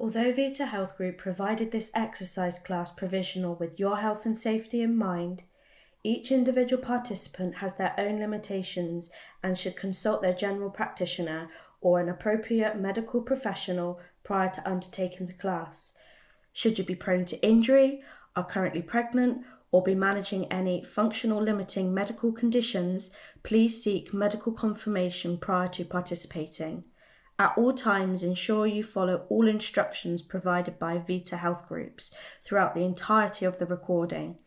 Although Vita Health Group provided this exercise class provisional with your health and safety in mind, each individual participant has their own limitations and should consult their general practitioner or an appropriate medical professional prior to undertaking the class. Should you be prone to injury, are currently pregnant, or be managing any functional limiting medical conditions, please seek medical confirmation prior to participating. At all times, ensure you follow all instructions provided by Vita Health Groups throughout the entirety of the recording.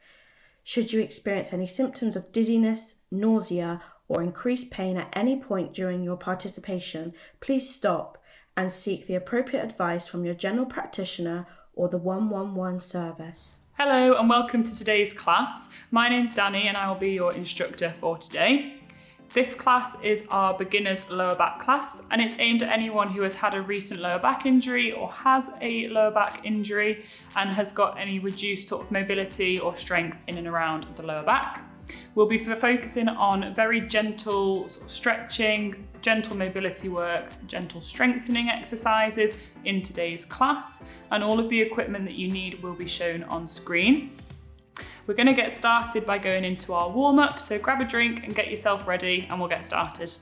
Should you experience any symptoms of dizziness, nausea, or increased pain at any point during your participation, please stop and seek the appropriate advice from your general practitioner or the 111 service. Hello and welcome to today's class. My name's Danny and I will be your instructor for today. This class is our beginner's lower back class and it's aimed at anyone who has had a recent lower back injury or has a lower back injury and has got any reduced sort of mobility or strength in and around the lower back. We'll be focusing on very gentle sort of stretching, gentle mobility work, gentle strengthening exercises in today's class, and all of the equipment that you need will be shown on screen. We're going to get started by going into our warm-up, so grab a drink and get yourself ready and we'll get started.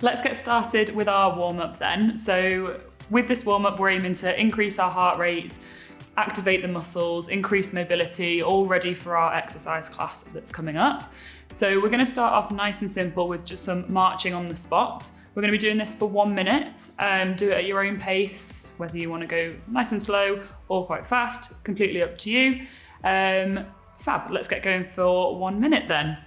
Let's get started with our warm-up then. So with this warm-up, we're aiming to increase our heart rate, activate the muscles, increase mobility, all ready for our exercise class that's coming up. So we're going to start off nice and simple with just some marching on the spot. We're going to be doing this for 1 minute. Do it at your own pace, whether you want to go nice and slow or quite fast, completely up to you. Fab, let's get going for 1 minute then.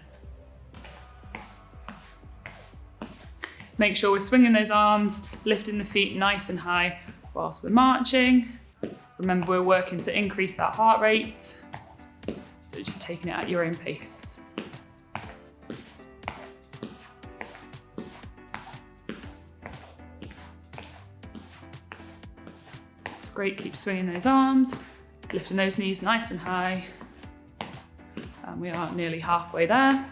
Make sure we're swinging those arms, lifting the feet nice and high whilst we're marching. Remember, we're working to increase that heart rate. So just taking it at your own pace. It's great, keep swinging those arms, lifting those knees nice and high. And we are nearly halfway there.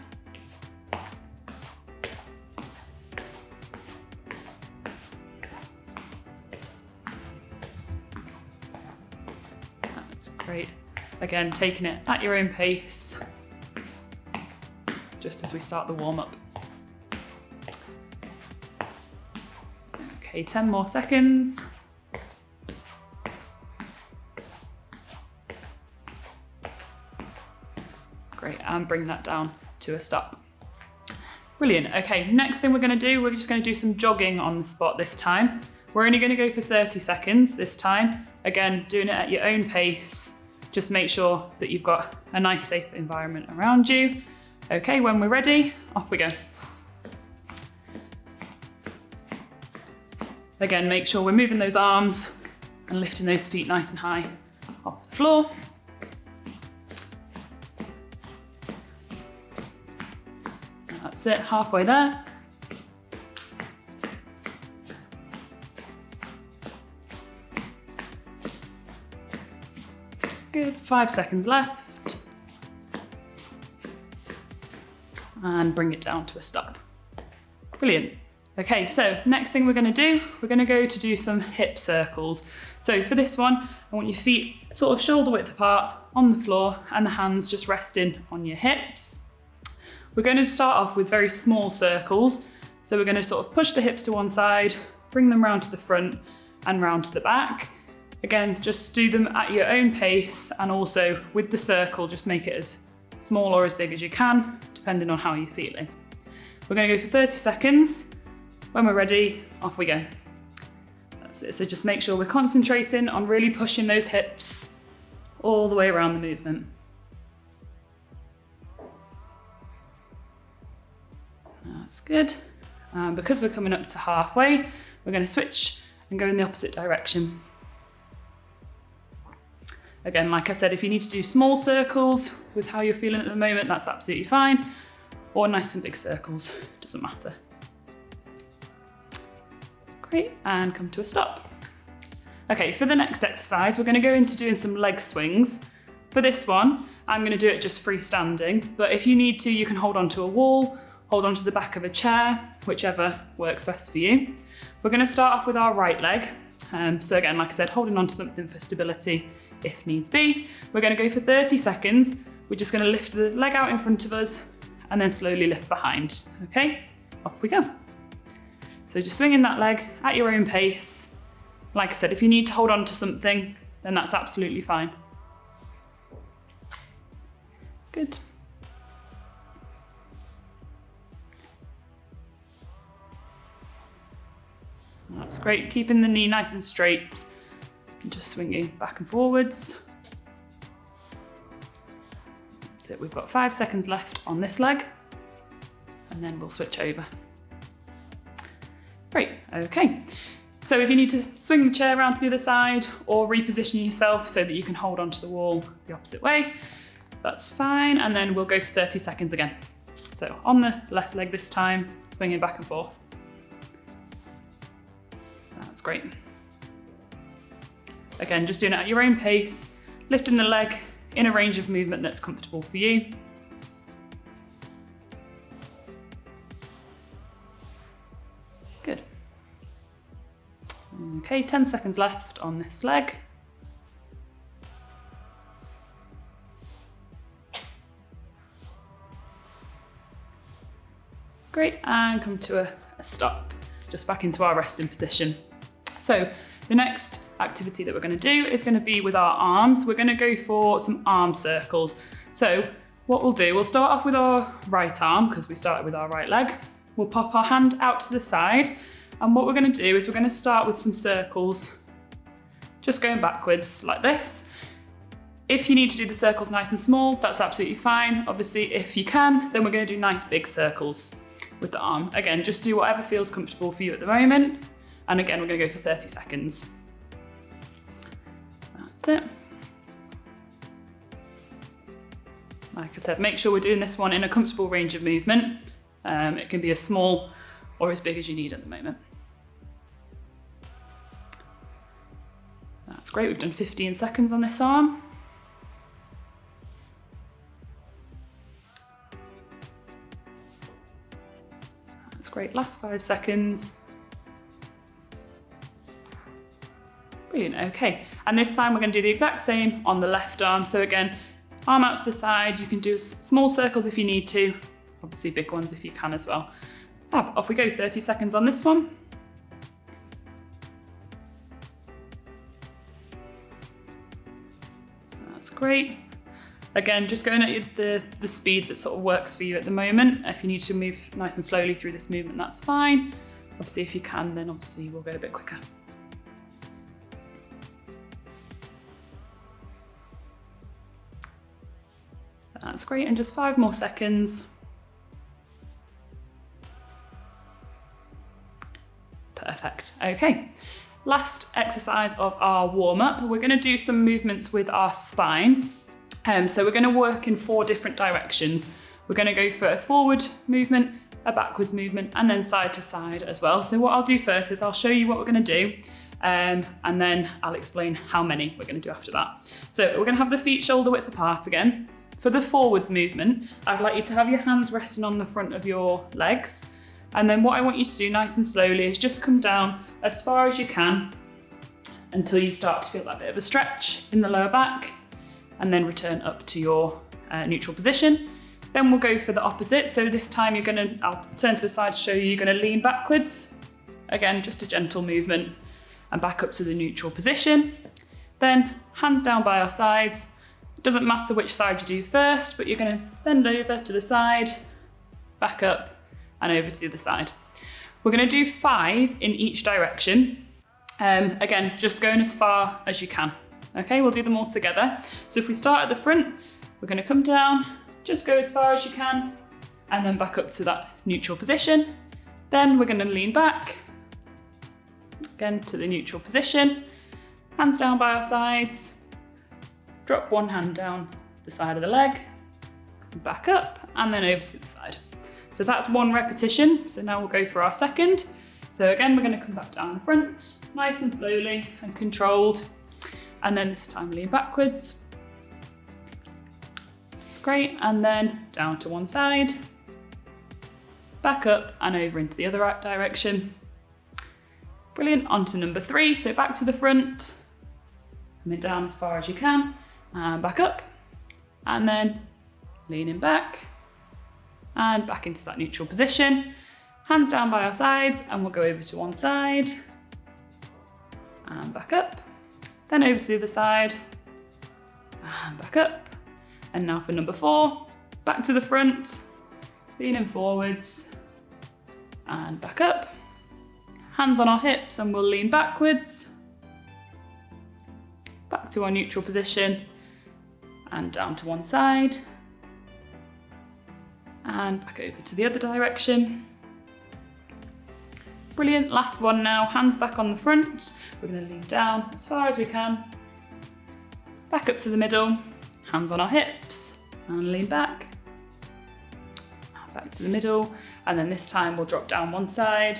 Great. Again, taking it at your own pace, just as we start the warm-up. Okay, 10 more seconds. Great, and bring that down to a stop. Brilliant. Okay, next thing we're going to do, we're just going to do some jogging on the spot this time. We're only going to go for 30 seconds this time. Again, doing it at your own pace. Just make sure that you've got a nice, safe environment around you. Okay, when we're ready, off we go. Again, make sure we're moving those arms and lifting those feet nice and high off the floor. That's it, halfway there. Good, 5 seconds left. And bring it down to a stop. Brilliant. Okay, so next thing we're going to do, we're going to go to do some hip circles. So for this one, I want your feet sort of shoulder width apart on the floor and the hands just resting on your hips. We're going to start off with very small circles. So we're going to sort of push the hips to one side, bring them round to the front and round to the back. Again, just do them at your own pace, and also with the circle, just make it as small or as big as you can, depending on how you're feeling. We're going to go for 30 seconds. When we're ready, off we go. That's it. So just make sure we're concentrating on really pushing those hips all the way around the movement. That's good. Because we're coming up to halfway, we're going to switch and go in the opposite direction. Again, like I said, if you need to do small circles with how you're feeling at the moment, that's absolutely fine. Or nice and big circles, doesn't matter. Great, and come to a stop. Okay, for the next exercise, we're going to go into doing some leg swings. For this one, I'm going to do it just freestanding, but if you need to, you can hold onto a wall, hold onto the back of a chair, whichever works best for you. We're going to start off with our right leg. So again, like I said, holding onto something for stability if needs be. We're going to go for 30 seconds. We're just going to lift the leg out in front of us and then slowly lift behind. Okay, off we go. So just swinging that leg at your own pace. Like I said, if you need to hold on to something, then that's absolutely fine. Good. That's great, keeping the knee nice and straight and just swinging back and forwards. That's it, we've got 5 seconds left on this leg and then we'll switch over. Great, okay. So if you need to swing the chair around to the other side or reposition yourself so that you can hold onto the wall the opposite way, that's fine. And then we'll go for 30 seconds again. So on the left leg this time, swinging back and forth. That's great. Again, just doing it at your own pace, lifting the leg in a range of movement that's comfortable for you. Good. Okay, 10 seconds left on this leg. Great, and come to a stop, just back into our resting position. So the next activity that we're going to do is going to be with our arms. We're going to go for some arm circles. So what we'll do, we'll start off with our right arm because we started with our right leg. We'll pop our hand out to the side, and what we're going to do is we're going to start with some circles, just going backwards like this. If you need to do the circles nice and small, that's absolutely fine. Obviously, if you can, then we're going to do nice big circles with the arm. Again, just do whatever feels comfortable for you at the moment. And again, we're going to go for 30 seconds. That's it. Like I said, make sure we're doing this one in a comfortable range of movement. It can be as small or as big as you need at the moment. That's great, we've done 15 seconds on this arm. That's great, last 5 seconds. Brilliant, okay. And this time we're going to do the exact same on the left arm. So again, arm out to the side, you can do small circles if you need to, obviously big ones if you can as well. Fab, off we go, 30 seconds on this one. That's great. Again, just going at the speed that sort of works for you at the moment. If you need to move nice and slowly through this movement, that's fine. Obviously, if you can, then obviously we'll go a bit quicker. That's great, and just 5 more seconds. Perfect, okay. Last exercise of our warm-up, we're gonna do some movements with our spine. So we're gonna work in 4 different directions. We're gonna go for a forward movement, a backwards movement, and then side to side as well. So what I'll do first is I'll show you what we're gonna do, and then I'll explain how many we're gonna do after that. So we're gonna have the feet shoulder width apart again. For the forwards movement, I'd like you to have your hands resting on the front of your legs. And then what I want you to do nice and slowly is just come down as far as you can until you start to feel that bit of a stretch in the lower back, and then return up to your neutral position. Then we'll go for the opposite. So this time I'll turn to the side to show you're gonna lean backwards. Again, just a gentle movement, and back up to the neutral position. Then hands down by our sides. Doesn't matter which side you do first, but you're going to bend over to the side, back up, and over to the other side. We're going to do 5 in each direction. Again, just going as far as you can. Okay, we'll do them all together. So if we start at the front, we're going to come down, just go as far as you can, and then back up to that neutral position. Then we're going to lean back, again to the neutral position, hands down by our sides. Drop one hand down the side of the leg, back up, and then over to the side. So that's 1 repetition. So now we'll go for our second. So again, we're going to come back down the front, nice and slowly and controlled. And then this time lean backwards. That's great. And then down to one side. back up and over into the other direction. Brilliant, onto number 3, so back to the front, coming down as far as you can, and back up, and then leaning back, and back into that neutral position. Hands down by our sides, and we'll go over to one side, and back up, then over to the other side, and back up. And now for number 4, back to the front, leaning forwards, and back up. Hands on our hips, and we'll lean backwards, back to our neutral position, and down to one side, and back over to the other direction. Brilliant, last one now, hands back on the front. We're going to lean down as far as we can, back up to the middle, hands on our hips, and lean back to the middle, and then this time we'll drop down one side,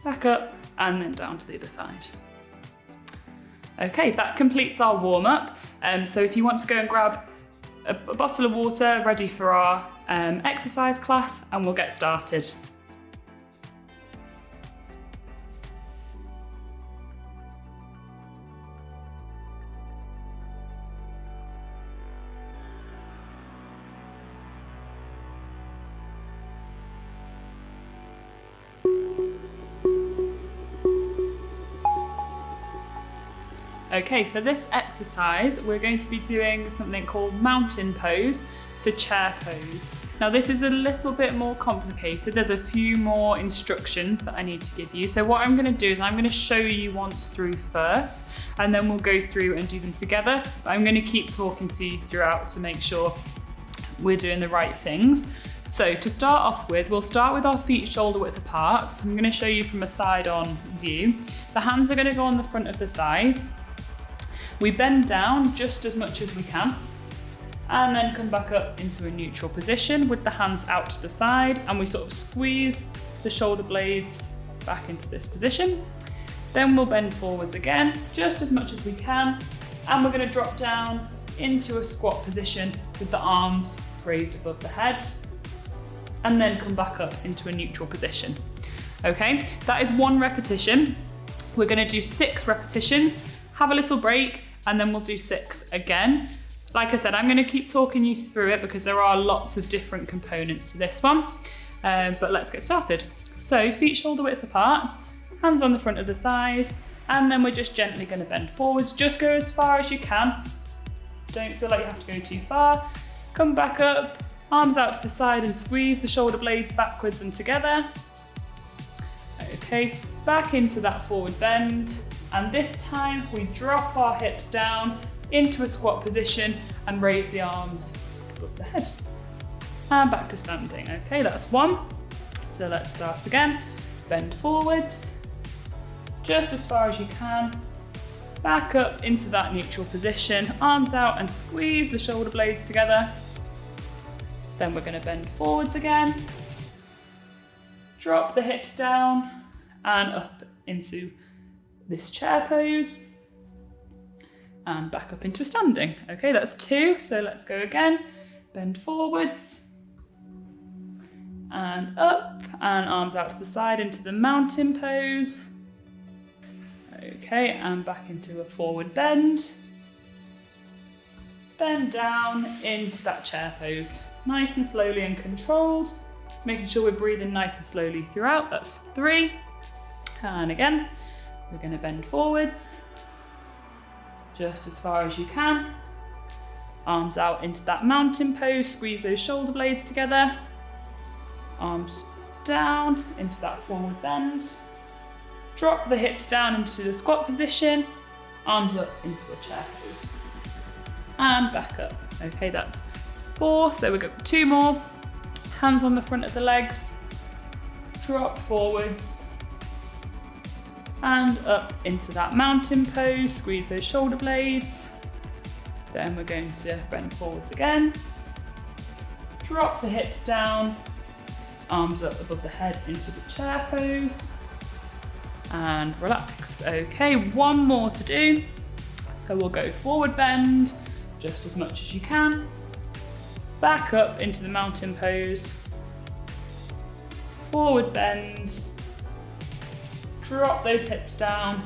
back up, and then down to the other side. Okay, that completes our warm-up. So if you want to go and grab a bottle of water ready for our exercise class, and we'll get started. Okay, for this exercise, we're going to be doing something called mountain pose to chair pose. Now this is a little bit more complicated. There's a few more instructions that I need to give you. So what I'm going to do is I'm going to show you once through first, and then we'll go through and do them together. But I'm going to keep talking to you throughout to make sure we're doing the right things. So to start off with, we'll start with our feet shoulder width apart. I'm going to show you from a side-on view. The hands are going to go on the front of the thighs. We bend down just as much as we can, and then come back up into a neutral position with the hands out to the side, and we sort of squeeze the shoulder blades back into this position. Then we'll bend forwards again, just as much as we can, and we're going to drop down into a squat position with the arms raised above the head, and then come back up into a neutral position. Okay, that is 1 repetition. We're going to do 6 repetitions. Have a little break, and then we'll do 6 again. Like I said, I'm going to keep talking you through it because there are lots of different components to this one. But let's get started. So feet shoulder width apart, hands on the front of the thighs, and then we're just gently going to bend forwards. Just go as far as you can. Don't feel like you have to go too far. Come back up, arms out to the side, and squeeze the shoulder blades backwards and together. Okay, back into that forward bend. And this time we drop our hips down into a squat position and raise the arms above the head. And back to standing. Okay, that's 1. So let's start again. Bend forwards, just as far as you can. Back up into that neutral position, arms out, and squeeze the shoulder blades together. Then we're going to bend forwards again. Drop the hips down and up into this chair pose, and back up into a standing. Okay, that's 2, so let's go again. Bend forwards, and up, and arms out to the side into the mountain pose. Okay, and back into a forward bend. Bend down into that chair pose. Nice and slowly and controlled, making sure we're breathing nice and slowly throughout. That's 3, and again. We're going to bend forwards, just as far as you can. Arms out into that mountain pose, squeeze those shoulder blades together. Arms down into that forward bend. Drop the hips down into the squat position. Arms up into a chair pose. And back up. Okay, that's 4, so we've got 2 more. Hands on the front of the legs. Drop forwards. And up into that mountain pose, squeeze those shoulder blades. Then we're going to bend forwards again. Drop the hips down, arms up above the head into the chair pose. And relax. Okay, 1 more to do. So we'll go forward bend, just as much as you can. Back up into the mountain pose. forward bend, drop those hips down,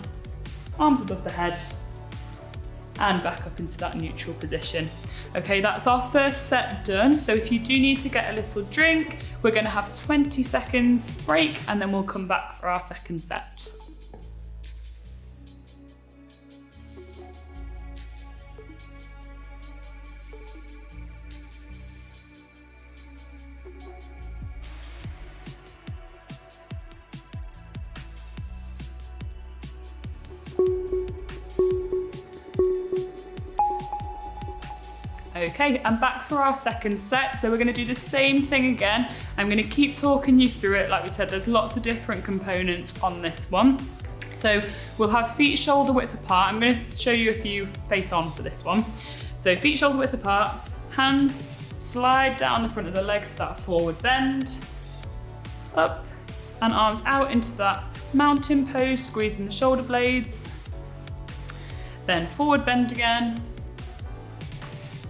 arms above the head, and back up into that neutral position. Okay, that's our first set done. So if you do need to get a little drink, we're going to have 20 seconds break and then we'll come back for our second set. Okay, I'm back for our second set. So we're going to do the same thing again. I'm going to keep talking you through it. Like we said, there's lots of different components on this one. So we'll have feet shoulder width apart. I'm going to show you a few face on for this one. So feet shoulder width apart, hands slide down the front of the legs for that forward bend, up and arms out into that mountain pose, squeezing the shoulder blades, then forward bend again,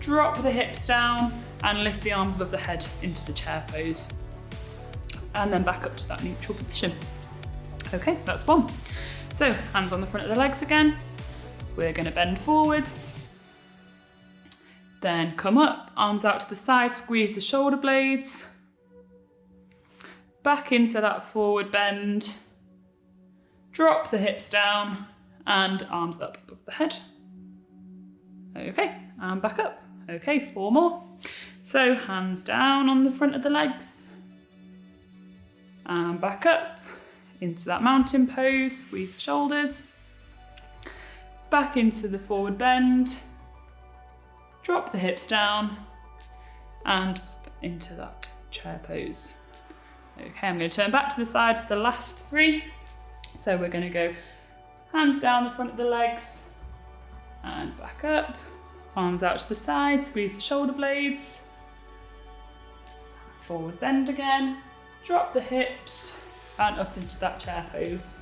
drop the hips down and lift the arms above the head into the chair pose. And then back up to that neutral position. Okay, that's one. So hands on the front of the legs again. We're going to bend forwards. Then come up, arms out to the side, squeeze the shoulder blades. Back into that forward bend. Drop the hips down and arms up above the head. Okay, and back up. Okay, 4 more. So hands down on the front of the legs. And back up into that mountain pose, squeeze the shoulders. Back into the forward bend. Drop the hips down and up into that chair pose. Okay, I'm going to turn back to the side for the last 3. So we're going to go hands down the front of the legs and back up. Arms out to the side, squeeze the shoulder blades. Forward bend again. Drop the hips and up into that chair pose.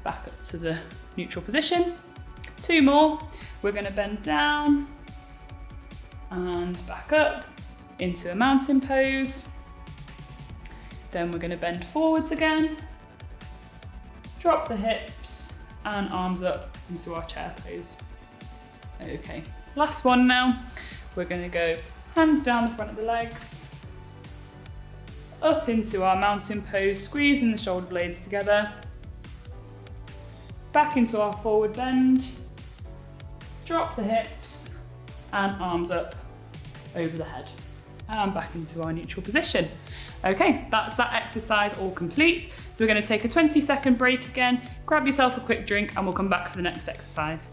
Back up to the neutral position. 2 more. We're going to bend down and back up into a mountain pose. Then we're going to bend forwards again. Drop the hips and arms up into our chair pose. Okay, last one now. We're going to go hands down the front of the legs, up into our mountain pose, squeezing the shoulder blades together, back into our forward bend, drop the hips and arms up over the head and back into our neutral position. Okay, that's that exercise all complete. So we're going to take a 20-second break again, grab yourself a quick drink and we'll come back for the next exercise.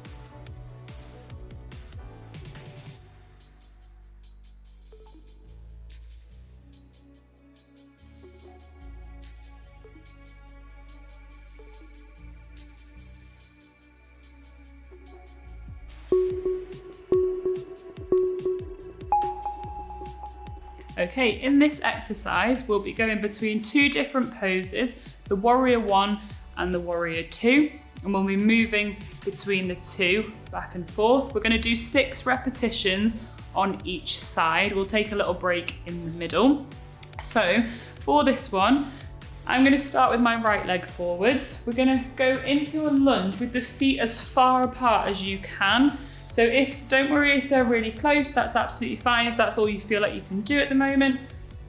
Okay, in this exercise, we'll be going between 2 different poses, the Warrior 1 and the Warrior 2, and we'll be moving between the 2 back and forth. We're going to do 6 repetitions on each side. We'll take a little break in the middle. So for this one, I'm going to start with my right leg forwards. We're going to go into a lunge with the feet as far apart as you can. So don't worry if they're really close, that's absolutely fine if that's all you feel like you can do at the moment.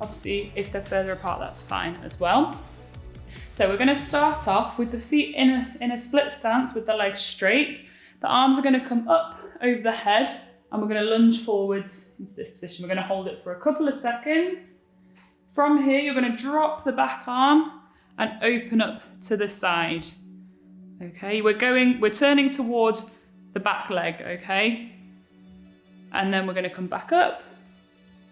Obviously, if they're further apart, that's fine as well. So we're going to start off with the feet in a split stance with the legs straight. The arms are going to come up over the head and we're going to lunge forwards into this position. We're going to hold it for a couple of seconds. From here, you're going to drop the back arm and open up to the side. Okay, we're turning towards the back leg, okay? And then we're going to come back up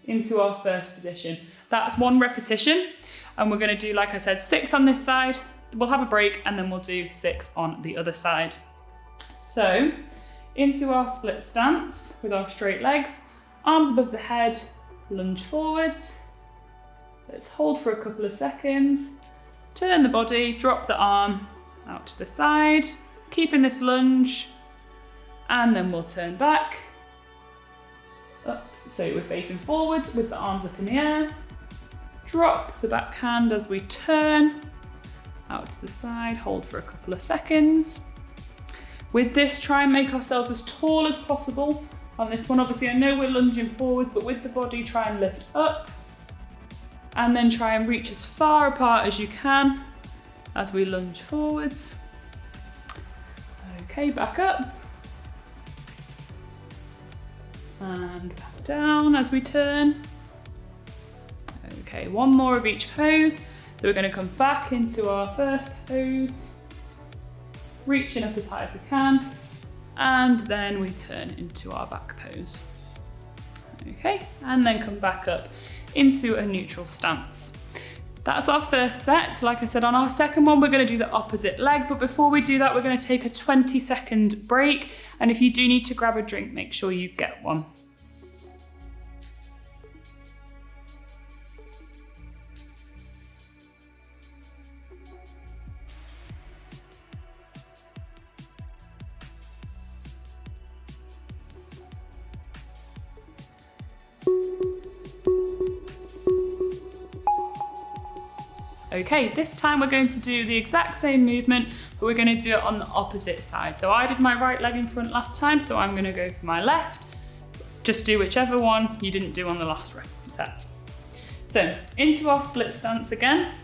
into our first position. That's 1 repetition. And we're going to do, like I said, 6 on this side. We'll have a break and then we'll do 6 on the other side. So into our split stance with our straight legs, arms above the head, lunge forwards. Let's hold for a couple of seconds. Turn the body, drop the arm out to the side, keeping this lunge. And then we'll turn back, up, so we're facing forwards with the arms up in the air. drop the back hand as we turn out to the side, hold for a couple of seconds. With this, try and make ourselves as tall as possible. On this one, obviously I know we're lunging forwards, but with the body, try and lift up and then try and reach as far apart as you can as we lunge forwards. Okay, back up and back down as we turn. Okay, one more of each pose. So we're going to come back into our first pose, reaching up as high as we can, and then we turn into our back pose. Okay, and then come back up into a neutral stance. That's our first set. Like I said, on our second one, we're going to do the opposite leg, but before we do that, we're going to take a 20-second break. And if you do need to grab a drink, make sure you get one. Okay, this time we're going to do the exact same movement, but we're going to do it on the opposite side. So I did my right leg in front last time, so I'm going to go for my left. Just do whichever one you didn't do on the last set. So into our split stance again,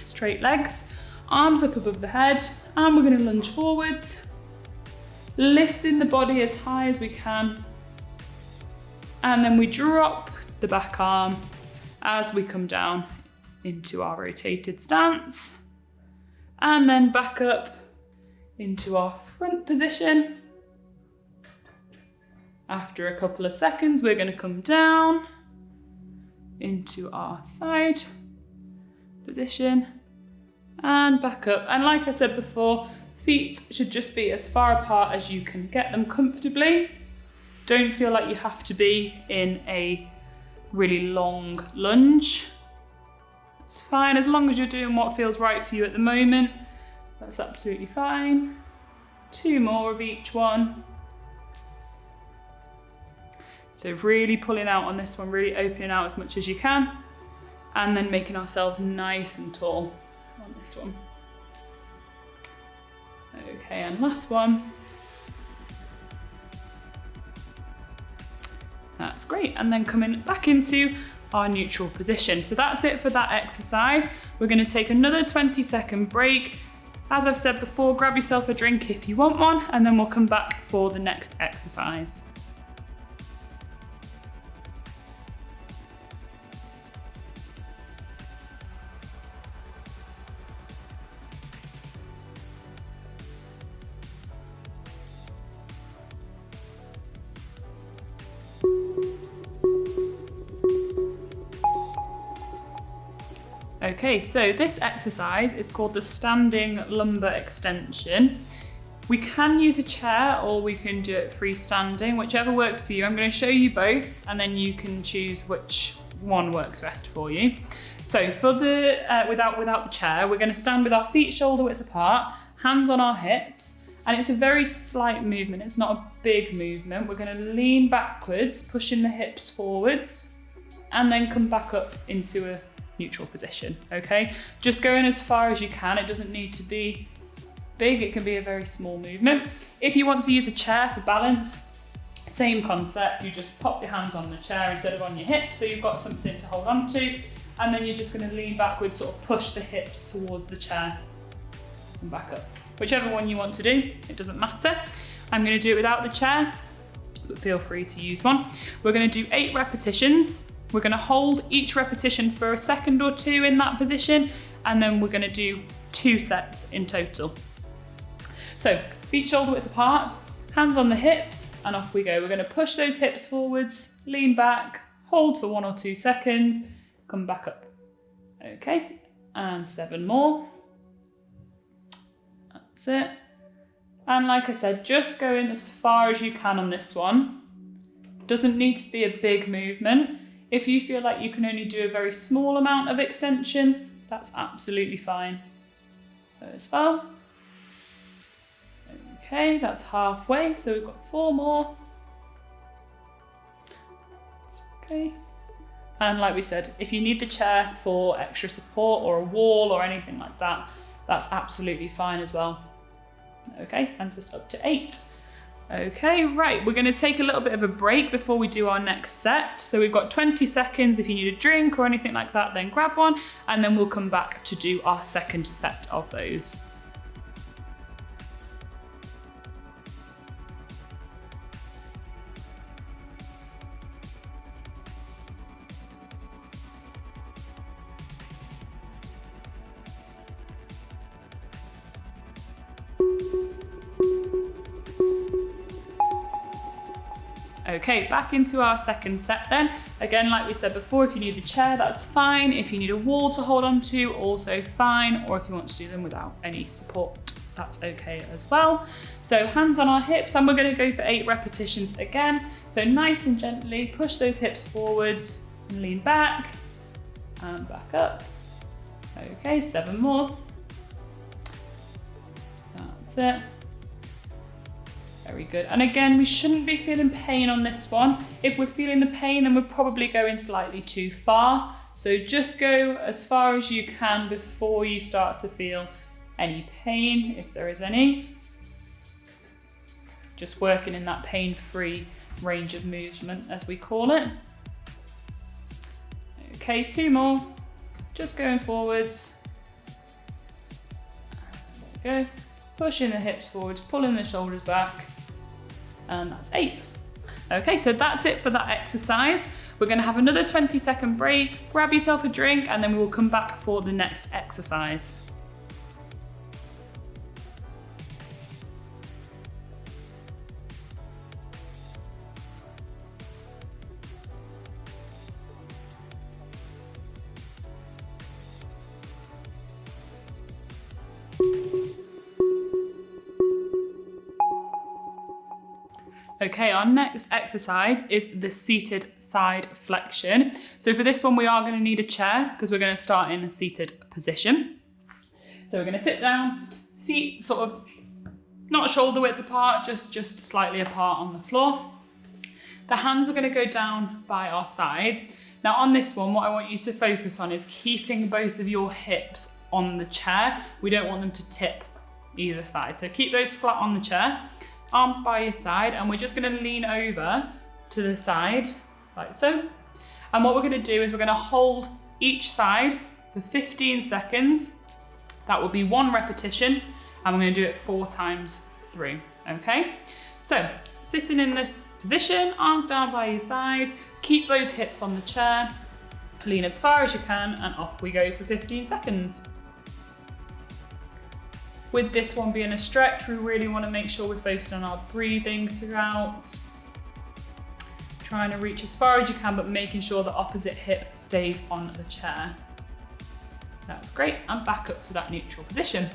straight legs, arms up above the head, and we're going to lunge forwards, lifting the body as high as we can, and then we drop the back arm as we come down into our rotated stance, and then back up into our front position. After a couple of seconds, we're going to come down into our side position and back up. And like I said before, feet should just be as far apart as you can get them comfortably. Don't feel like you have to be in a really long lunge. It's fine, as long as you're doing what feels right for you at the moment. That's absolutely fine. 2 more of each one. So really pulling out on this one, really opening out as much as you can, and then making ourselves nice and tall on this one. Okay, and last one. That's great, and then coming back into our neutral position. So that's it for that exercise. We're going to take another 20-second break. As I've said before, grab yourself a drink if you want one, and then we'll come back for the next exercise. Okay, so this exercise is called the standing lumbar extension. We can use a chair or we can do it freestanding, whichever works for you. I'm going to show you both and then you can choose which one works best for you. So for the without the chair, we're going to stand with our feet shoulder width apart, hands on our hips, and it's a very slight movement. It's not a big movement. We're going to lean backwards, pushing the hips forwards, and then come back up into a neutral position, okay? Just going as far as you can. It doesn't need to be big. It can be a very small movement. If you want to use a chair for balance, same concept. You just pop your hands on the chair instead of on your hips, so you've got something to hold on to, and then you're just going to lean backwards, sort of push the hips towards the chair and back up. Whichever one you want to do, it doesn't matter. I'm going to do it without the chair, but feel free to use one. We're going to do 8 repetitions. We're going to hold each repetition for a second or 2 in that position, and then we're going to do 2 sets in total. So feet shoulder width apart, hands on the hips, and off we go. We're going to push those hips forwards, lean back, hold for 1 or 2 seconds, come back up. Okay, and 7 more. That's it. And like I said, just going as far as you can on this one. Doesn't need to be a big movement. If you feel like you can only do a very small amount of extension, that's absolutely fine as well. Okay, that's halfway, so we've got 4 more. That's okay. And like we said, if you need the chair for extra support or a wall or anything like that, that's absolutely fine as well. Okay, and just up to 8. Okay, right, we're going to take a little bit of a break before we do our next set. So we've got 20 seconds. If you need a drink or anything like that, then grab one, and then we'll come back to do our second set of those. Okay, back into our second set then. Again, like we said before, if you need the chair, that's fine. If you need a wall to hold on to, also fine. Or if you want to do them without any support, that's okay as well. So hands on our hips, and we're going to go for 8 repetitions again. So nice and gently push those hips forwards and lean back and back up. Okay, 7 more. That's it. Very good. And again, we shouldn't be feeling pain on this one. If we're feeling the pain, then we're probably going slightly too far. So just go as far as you can before you start to feel any pain, if there is any. Just working in that pain-free range of movement, as we call it. Okay, 2 more. Just going forwards. There we go. Pushing the hips forwards, pulling the shoulders back. And that's 8. Okay, so that's it for that exercise. We're going to have another 20-second break, grab yourself a drink, and then we will come back for the next exercise. Okay, our next exercise is the seated side flexion. So for this one, we are going to need a chair because we're going to start in a seated position. So we're going to sit down, feet sort of not shoulder width apart, just slightly apart on the floor. The hands are going to go down by our sides. Now on this one, what I want you to focus on is keeping both of your hips on the chair. We don't want them to tip either side. So keep those flat on the chair. Arms by your side, and we're just going to lean over to the side like so. And what we're going to do is we're going to hold each side for 15 seconds. That will be 1 repetition, and we're going to do it 4 times through. Okay, so sitting in this position, arms down by your sides, keep those hips on the chair, lean as far as you can, and off we go for 15 seconds. With this one being a stretch, we really want to make sure we're focused on our breathing throughout. Trying to reach as far as you can, but making sure the opposite hip stays on the chair. That's great, and back up to that neutral position.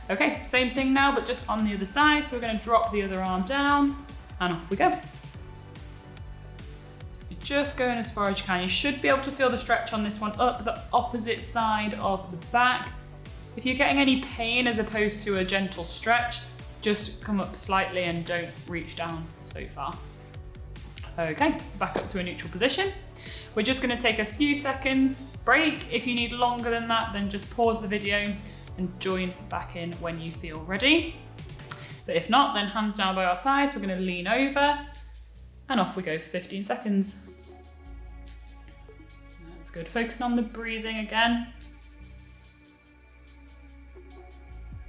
Okay, same thing now, but just on the other side. So we're going to drop the other arm down, and off we go. So you're just going as far as you can. You should be able to feel the stretch on this one up the opposite side of the back. If you're getting any pain as opposed to a gentle stretch, just come up slightly and don't reach down so far. Okay, back up to a neutral position. We're just going to take a few seconds break. If you need longer than that, then just pause the video and join back in when you feel ready. But if not, then hands down by our sides. We're going to lean over and off we go for 15 seconds. That's good. Focusing on the breathing again.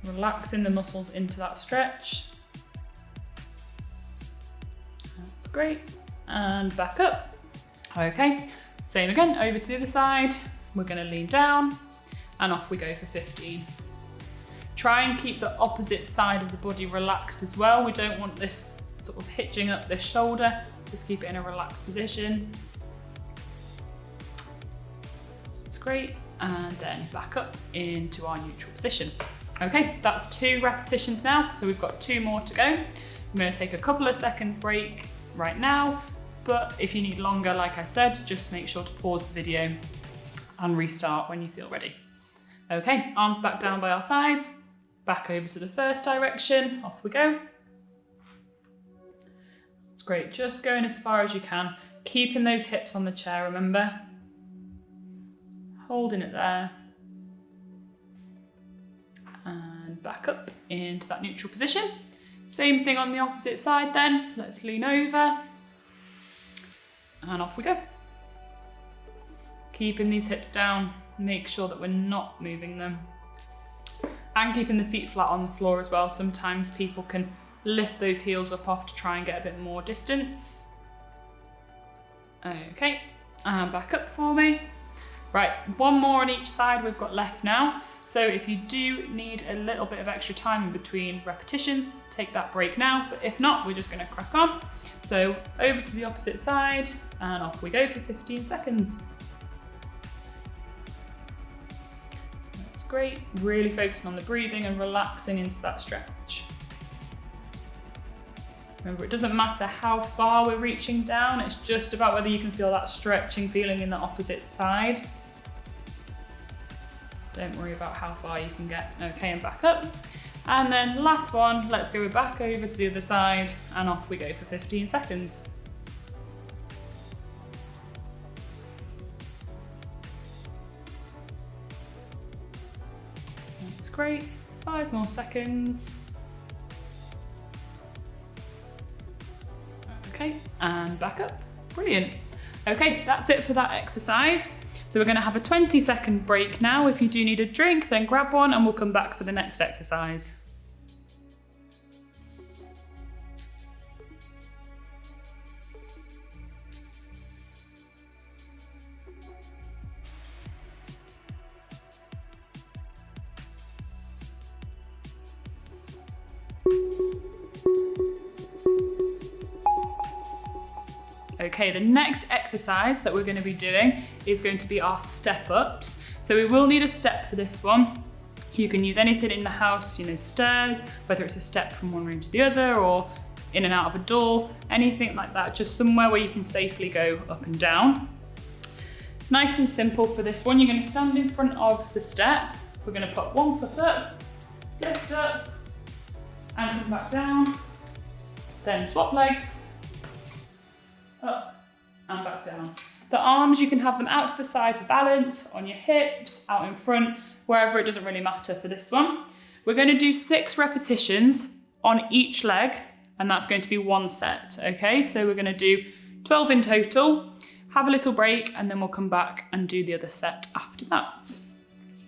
Relaxing the muscles into that stretch. That's great. And back up. Okay, same again, over to the other side. We're going to lean down and off we go for 15. Try and keep the opposite side of the body relaxed as well. We don't want this sort of hitching up this shoulder. Just keep it in a relaxed position. That's great. And then back up into our neutral position. Okay, that's 2 repetitions now, so we've got 2 more to go. I'm going to take a couple of seconds break right now, but if you need longer, like I said, just make sure to pause the video and restart when you feel ready. Okay, arms back down by our sides, back over to the first direction, off we go. That's great, just going as far as you can, keeping those hips on the chair, remember. holding it there. And back up into that neutral position. Same thing on the opposite side then. Let's lean over. And off we go. Keeping these hips down, make sure that we're not moving them. And keeping the feet flat on the floor as well. Sometimes people can lift those heels up off to try and get a bit more distance. Okay, and back up for me. Right, one more on each side we've got left now. So if you do need a little bit of extra time in between repetitions, take that break now. But if not, we're just gonna crack on. So over to the opposite side and off we go for 15 seconds. That's great. Really focusing on the breathing and relaxing into that stretch. Remember, it doesn't matter how far we're reaching down, it's just about whether you can feel that stretching feeling in the opposite side. Don't worry about how far you can get. Okay, and back up. And then last one, let's go back over to the other side and off we go for 15 seconds. That's great. 5 more seconds. Okay, and back up. Brilliant. Okay, that's it for that exercise. So we're going to have a 20-second break now. If you do need a drink, then grab one and we'll come back for the next exercise. Okay, the next exercise that we're going to be doing is going to be our step ups. So we will need a step for this one. You can use anything in the house, you know, stairs, whether it's a step from one room to the other or in and out of a door, anything like that, just somewhere where you can safely go up and down. Nice and simple for this one. You're going to stand in front of the step. We're going to put one foot up, lift up, and come back down. Then swap legs. Up and back down. The arms, you can have them out to the side for balance, on your hips, out in front, wherever, it doesn't really matter for this one. We're going to do 6 repetitions on each leg, and that's going to be 1 set, okay? So we're going to do 12 in total, have a little break, and then we'll come back and do the other set after that.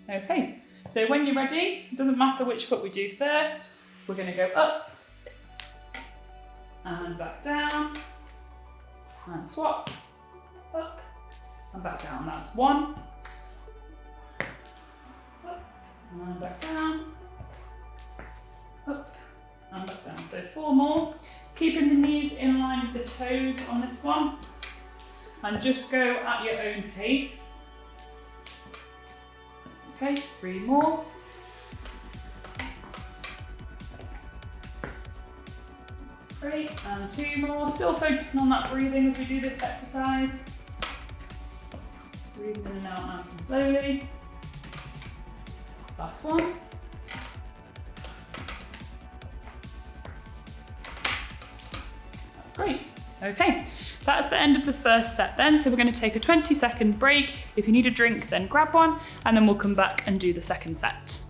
Okay, so when you're ready, it doesn't matter which foot we do first, we're going to go up and back down. And swap, up and back down. That's 1. Up and back down. Up and back down. So 4 more. Keeping the knees in line with the toes on this one. And just go at your own pace. Okay, 3 more. Great, and 2 more. Still focusing on that breathing as we do this exercise. Breathing in and out nice and slowly. Last one. That's great. Okay, that's the end of the first set then. So we're going to take a 20-second break. If you need a drink, then grab one, and then we'll come back and do the second set.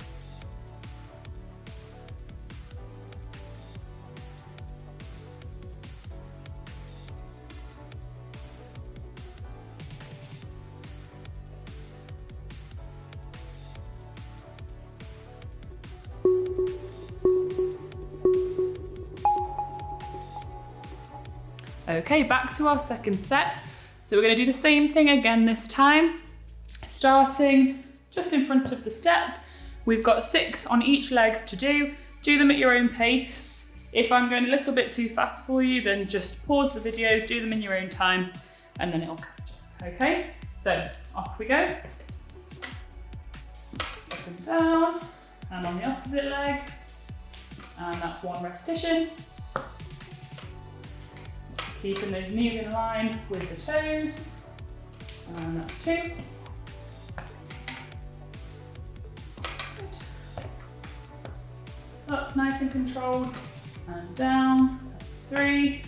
Okay, back to our second set. So we're going to do the same thing again this time. Starting just in front of the step. We've got 6 on each leg to do. Do them at your own pace. If I'm going a little bit too fast for you, then just pause the video, do them in your own time, and then it'll catch up. Okay, so off we go. Up and down, and on the opposite leg. And that's 1 repetition. Keeping those knees in line with the toes. And that's 2. Good. Up nice and controlled. And down. That's 3.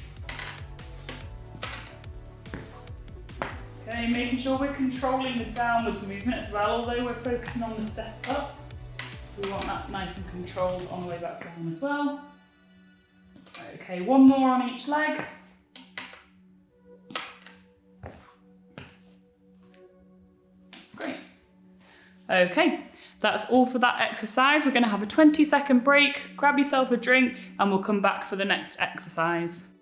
Okay, Okay, making sure we're controlling the downwards movement as well, although we're focusing on the step up. We want that nice and controlled on the way back down as well. Okay, one more on each leg. That's great. Okay, that's all for that exercise. We're going to have a 20-second break, grab yourself a drink, and we'll come back for the next exercise.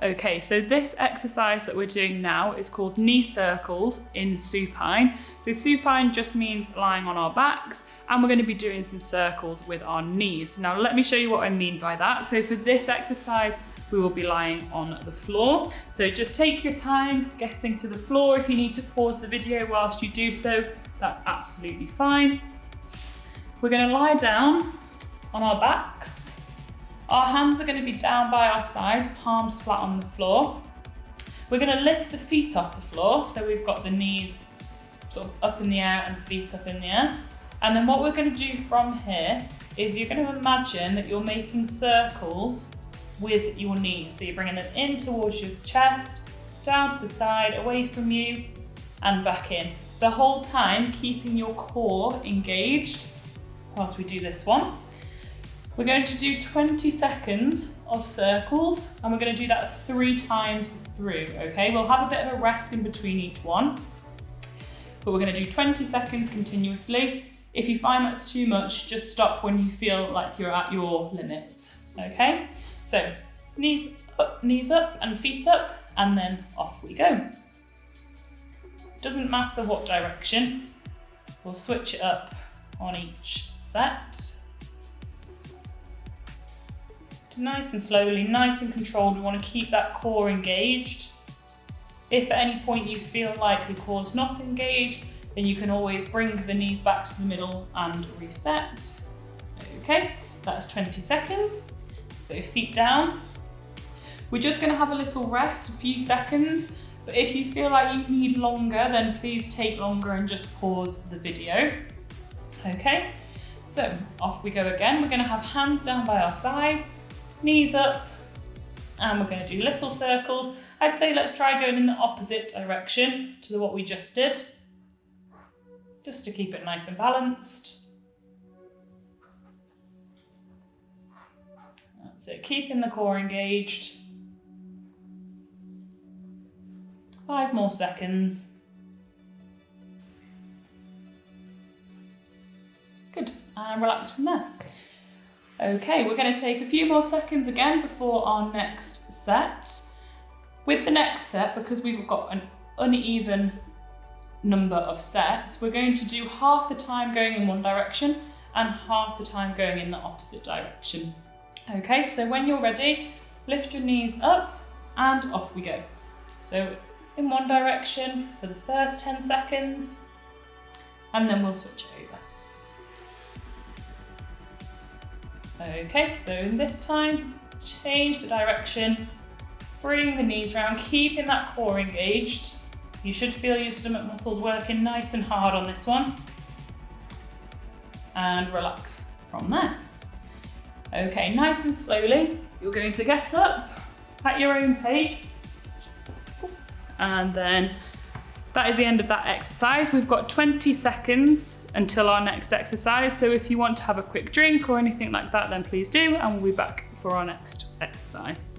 Okay, so this exercise that we're doing now is called knee circles in supine. So supine just means lying on our backs, and we're going to be doing some circles with our knees. Now let me show you what I mean by that. So for this exercise, we will be lying on the floor. So just take your time getting to the floor. If you need to pause the video whilst you do so, that's absolutely fine. We're going to lie down on our backs. Our hands are going to be down by our sides, palms flat on the floor. We're going to lift the feet off the floor, so we've got the knees sort of up in the air and feet up in the air. And then what we're going to do from here is you're going to imagine that you're making circles with your knees. So you're bringing them in towards your chest, down to the side, away from you, and back in. The whole time keeping your core engaged whilst we do this one. We're going to do 20 seconds of circles, and we're going to do that 3 times through, okay? We'll have a bit of a rest in between each one, but we're going to do 20 seconds continuously. If you find that's too much, just stop when you feel like you're at your limit, okay? So knees up and feet up, and then off we go. Doesn't matter what direction, we'll switch it up on each set. Nice and slowly, nice and controlled. We want to keep that core engaged. If at any point you feel like the core's not engaged, then you can always bring the knees back to the middle and reset. Okay, that's 20 seconds. So feet down. We're just going to have a little rest, a few seconds, but if you feel like you need longer, then please take longer and just pause the video. Okay, so off we go again. We're going to have hands down by our sides, knees up, and we're going to do little circles. I'd say let's try going in the opposite direction to what we just did, just to keep it nice and balanced. That's it, keeping the core engaged. 5 more seconds. Good, and relax from there. Okay, we're going to take a few more seconds again before our next set. With the next set, because we've got an uneven number of sets, we're going to do half the time going in one direction and half the time going in the opposite direction. Okay, so when you're ready, lift your knees up and off we go. So in one direction for the first 10 seconds, and then we'll switch over. Okay, so in this time, change the direction, bring the knees round, keeping that core engaged. You should feel your stomach muscles working nice and hard on this one. And relax from there. Okay, nice and slowly, you're going to get up at your own pace. And then that is the end of that exercise. We've got 20 seconds until our next exercise. So if you want to have a quick drink or anything like that, then please do, and we'll be back for our next exercise.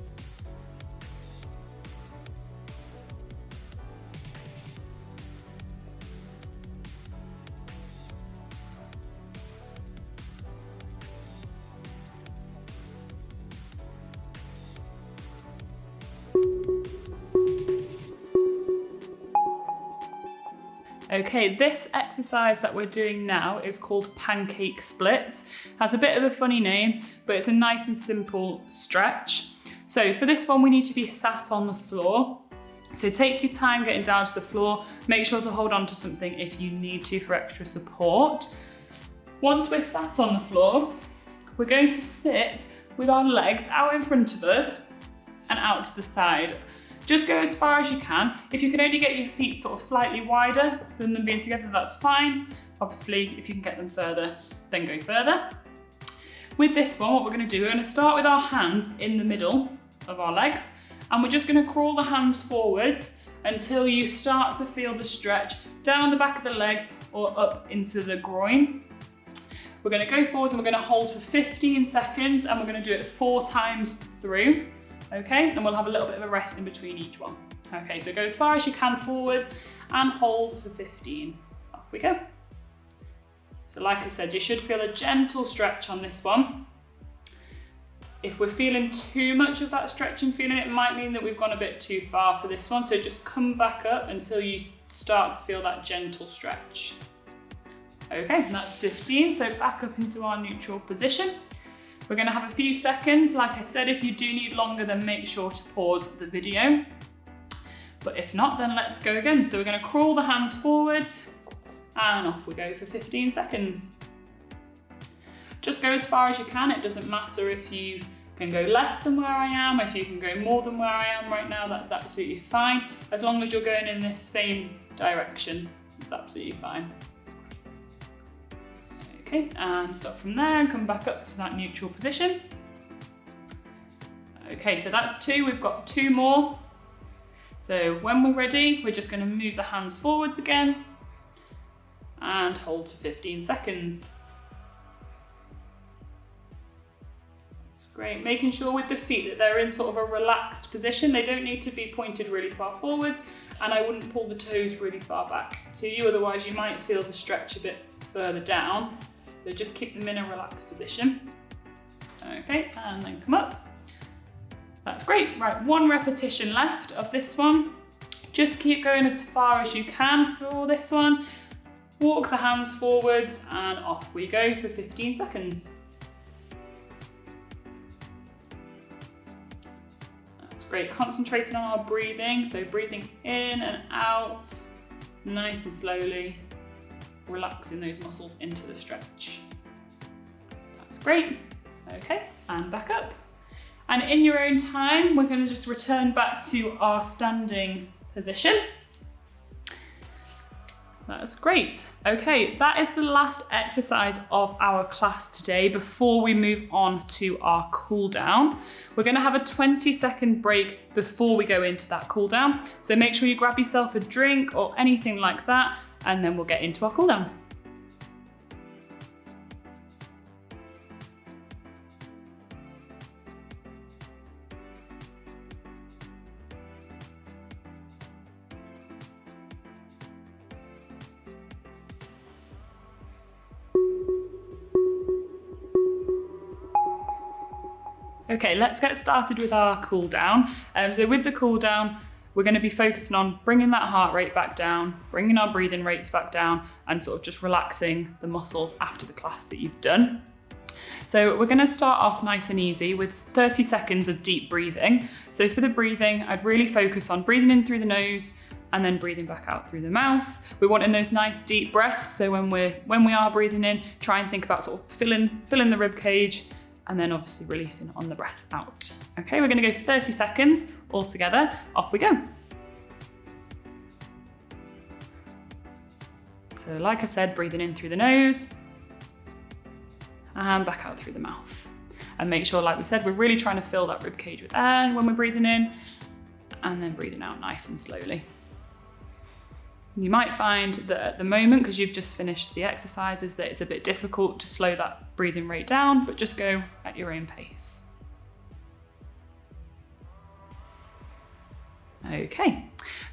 Okay, this exercise that we're doing now is called pancake splits. It has a bit of a funny name, but it's a nice and simple stretch. So for this one, we need to be sat on the floor. So take your time getting down to the floor. Make sure to hold on to something if you need to for extra support. Once we're sat on the floor, we're going to sit with our legs out in front of us and out to the side. Just go as far as you can. If you can only get your feet sort of slightly wider than them being together, that's fine. Obviously, if you can get them further, then go further. With this one, what we're going to do, we're going to start with our hands in the middle of our legs, and we're just going to crawl the hands forwards until you start to feel the stretch down the back of the legs or up into the groin. We're going to go forwards and we're going to hold for 15 seconds, and we're going to do it 4 times through. Okay, and we'll have a little bit of a rest in between each one. Okay, so go as far as you can forwards and hold for 15. Off we go. So like I said, you should feel a gentle stretch on this one. If we're feeling too much of that stretching feeling, it might mean that we've gone a bit too far for this one. So just come back up until you start to feel that gentle stretch. Okay, that's 15, so back up into our neutral position. We're going to have a few seconds. Like I said, if you do need longer, then make sure to pause the video. But if not, then let's go again. So we're going to crawl the hands forwards and off we go for 15 seconds. Just go as far as you can. It doesn't matter if you can go less than where I am, if you can go more than where I am right now, that's absolutely fine. As long as you're going in this same direction, it's absolutely fine. Okay, and stop from there and come back up to that neutral position. Okay, so that's 2, we've got 2 more. So when we're ready, we're just going to move the hands forwards again and hold for 15 seconds. That's great. Making sure with the feet that they're in sort of a relaxed position. They don't need to be pointed really far forwards, and I wouldn't pull the toes really far back to you, otherwise you might feel the stretch a bit further down. So just keep them in a relaxed position. Okay, and then come up. That's great. Right, 1 repetition left of this one. Just keep going as far as you can for this one. Walk the hands forwards and off we go for 15 seconds. That's great. Concentrating on our breathing. So breathing in and out, nice and slowly. Relaxing those muscles into the stretch. That's great. Okay, and back up. And in your own time, we're going to just return back to our standing position. That's great. Okay, that is the last exercise of our class today before we move on to our cool down. We're going to have a 20-second break before we go into that cool down. So make sure you grab yourself a drink or anything like that, and then we'll get into our cool down. Okay, let's get started with our cool down. So with the cool down, we're going to be focusing on bringing that heart rate back down, bringing our breathing rates back down, and sort of just relaxing the muscles after the class that you've done. So we're going to start off nice and easy with 30 seconds of deep breathing. So for the breathing, I'd really focus on breathing in through the nose and then breathing back out through the mouth. We're wanting those nice deep breaths. So when we are breathing in, try and think about sort of filling the rib cage, and then obviously releasing on the breath out. Okay, we're going to go for 30 seconds all together. Off we go. So like I said, breathing in through the nose and back out through the mouth. And make sure, like we said, we're really trying to fill that rib cage with air when we're breathing in, and then breathing out nice and slowly. You might find that at the moment, because you've just finished the exercises, that it's a bit difficult to slow that breathing rate down, but just go at your own pace. Okay,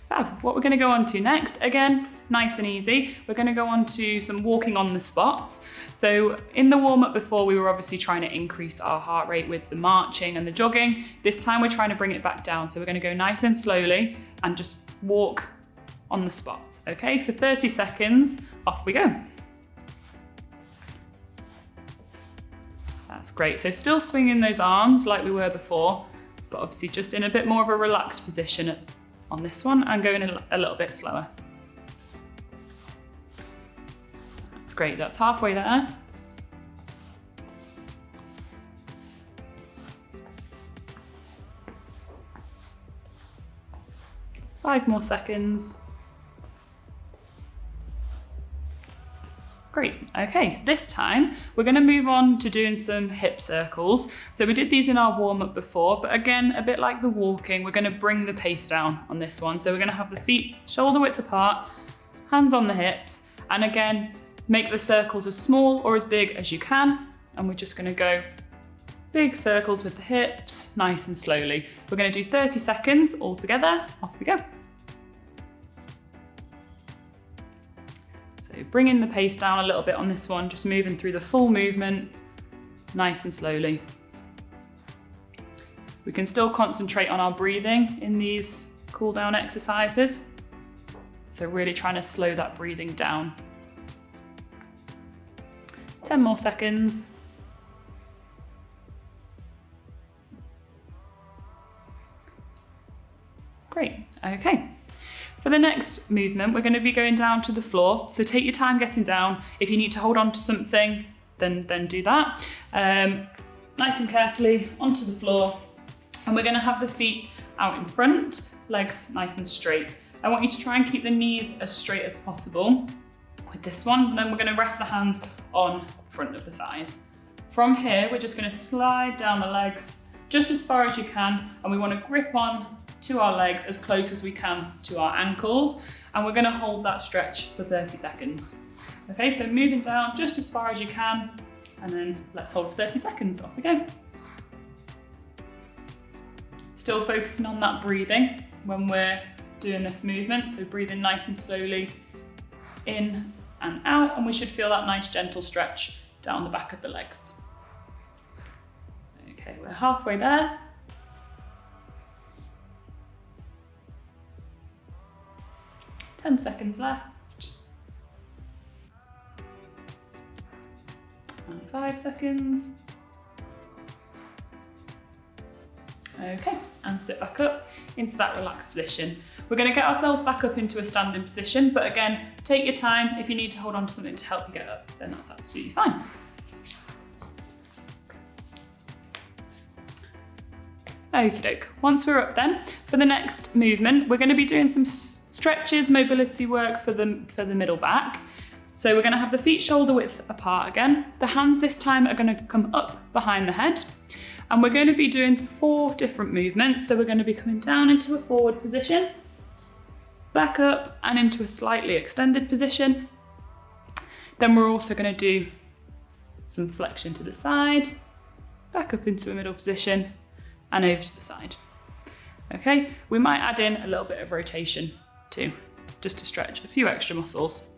fab. What we're going to go on to next, again, nice and easy, we're going to go on to some walking on the spot. So in the warm-up before, we were obviously trying to increase our heart rate with the marching and the jogging. This time we're trying to bring it back down. So we're going to go nice and slowly and just walk on the spot. Okay, for 30 seconds, off we go. That's great. So still swinging those arms like we were before, but obviously just in a bit more of a relaxed position on this one and going a little bit slower. That's great. That's halfway there. 5 more seconds. Great, okay, this time we're going to move on to doing some hip circles. So we did these in our warm-up before, but again, a bit like the walking, we're going to bring the pace down on this one. So we're going to have the feet shoulder width apart, hands on the hips, and again, make the circles as small or as big as you can. And we're just going to go big circles with the hips, nice and slowly. We're going to do 30 seconds all together. Off we go. So bringing the pace down a little bit on this one, just moving through the full movement, nice and slowly. We can still concentrate on our breathing in these cool down exercises. So really trying to slow that breathing down. 10 more seconds. Great, okay. For the next movement, we're going to be going down to the floor. So take your time getting down. If you need to hold on to something, then do that. Nice and carefully onto the floor. And we're going to have the feet out in front, legs nice and straight. I want you to try and keep the knees as straight as possible with this one. And then we're going to rest the hands on the front of the thighs. From here, we're just going to slide down the legs just as far as you can. And we want to grip on to our legs as close as we can to our ankles, and we're going to hold that stretch for 30 seconds. Okay, so moving down just as far as you can, and then let's hold for 30 seconds. Off we go. Still focusing on that breathing when we're doing this movement, so breathing nice and slowly in and out, and we should feel that nice gentle stretch down the back of the legs. Okay, we're halfway there. 10 seconds left. And 5 seconds. Okay, and sit back up into that relaxed position. We're going to get ourselves back up into a standing position, but again, take your time. If you need to hold on to something to help you get up, then that's absolutely fine. Okie doke. Once we're up then, for the next movement, we're going to be doing some stretches, mobility work for the middle back. So we're going to have the feet shoulder width apart again. The hands this time are going to come up behind the head. And we're going to be doing 4 different movements. So we're going to be coming down into a forward position, back up and into a slightly extended position. Then we're also going to do some flexion to the side, back up into a middle position and over to the side. Okay, we might add in a little bit of rotation too, just to stretch a few extra muscles.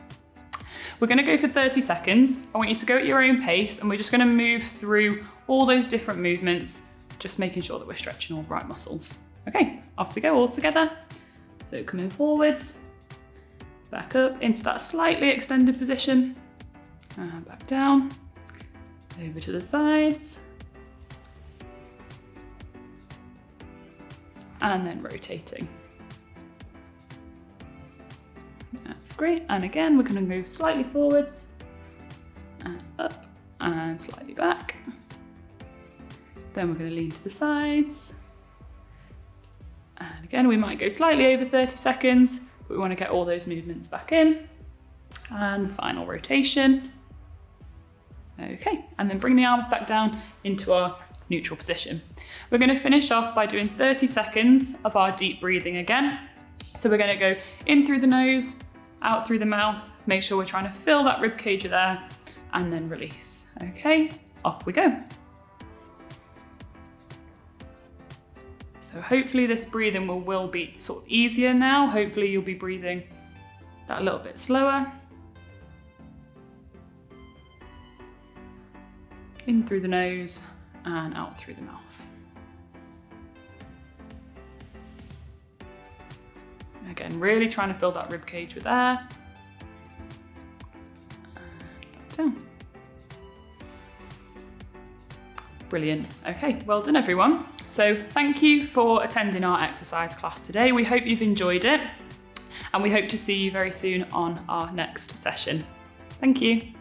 We're going to go for 30 seconds. I want you to go at your own pace, and we're just going to move through all those different movements, just making sure that we're stretching all the right muscles. Okay, off we go all together. So coming forwards, back up into that slightly extended position, and back down, over to the sides, and then rotating. That's great. And again, we're going to go slightly forwards and up and slightly back. Then we're going to lean to the sides. And again, we might go slightly over 30 seconds, but we want to get all those movements back in. And the final rotation. Okay, and then bring the arms back down into our neutral position. We're going to finish off by doing 30 seconds of our deep breathing again. So we're going to go in through the nose, out through the mouth, make sure we're trying to fill that rib cage there, and then release. Okay, off we go. So hopefully this breathing will be sort of easier now. Hopefully you'll be breathing that a little bit slower. In through the nose and out through the mouth. Again, really trying to fill that rib cage with air. And back down. Brilliant. Okay, well done everyone. So thank you for attending our exercise class today. We hope you've enjoyed it, and we hope to see you very soon on our next session. Thank you.